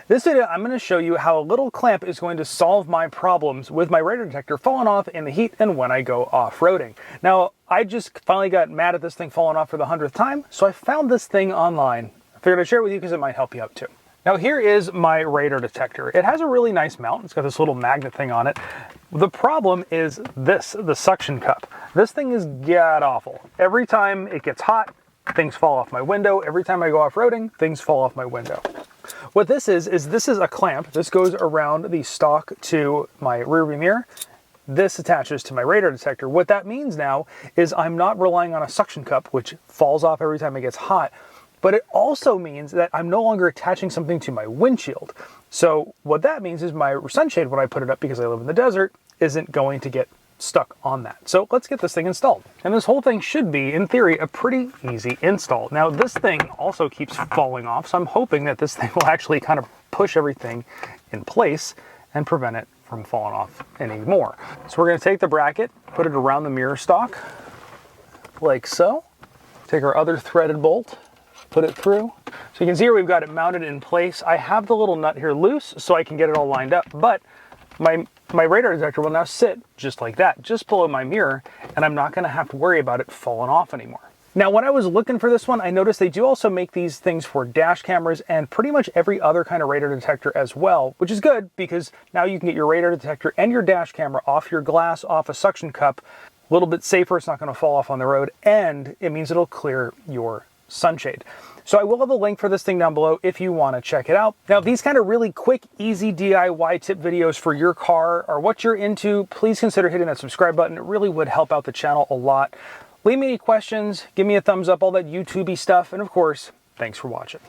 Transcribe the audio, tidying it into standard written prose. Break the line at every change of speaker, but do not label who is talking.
This video, I'm going to show you how a little clamp is going to solve my problems with my radar detector falling off in the heat and when I go off-roading. Now, I just finally got mad at this thing falling off for the 100th time, so I found this thing online. I figured I'd share it with you because it might help you out too. Now here is my radar detector. It has a really nice mount. It's got this little magnet thing on it. The problem is this, the suction cup. This thing is god-awful. Every time it gets hot, things fall off my window. Every time I go off-roading, things fall off my window. What this is this is a clamp. This goes around the stock to my rearview mirror. This attaches to my radar detector. What that means now is I'm not relying on a suction cup, which falls off every time it gets hot, but it also means that I'm no longer attaching something to my windshield. So what that means is my sunshade, when I put it up because I live in the desert, isn't going to get stuck on that. So let's get this thing installed. And this whole thing should be, in theory, a pretty easy install. Now this thing also keeps falling off, so I'm hoping that this thing will actually kind of push everything in place and prevent it from falling off anymore. So we're going to take the bracket, put it around the mirror stock, like so. Take our other threaded bolt, put it through. So you can see here we've got it mounted in place. I have the little nut here loose so I can get it all lined up, but my radar detector will now sit just like that, just below my mirror, and I'm not going to have to worry about it falling off anymore. Now, when I was looking for this one, I noticed they do also make these things for dash cameras and pretty much every other kind of radar detector as well, which is good because now you can get your radar detector and your dash camera off your glass, off a suction cup, a little bit safer. It's not going to fall off on the road, and it means it'll clear your sunshade. So I will have a link for this thing down below if you want to check it out. Now, if these kind of really quick, easy DIY tip videos for your car are what you're into, please consider hitting that subscribe button. It really would help out the channel a lot. Leave me any questions, give me a thumbs up, all that YouTube-y stuff, and of course, thanks for watching.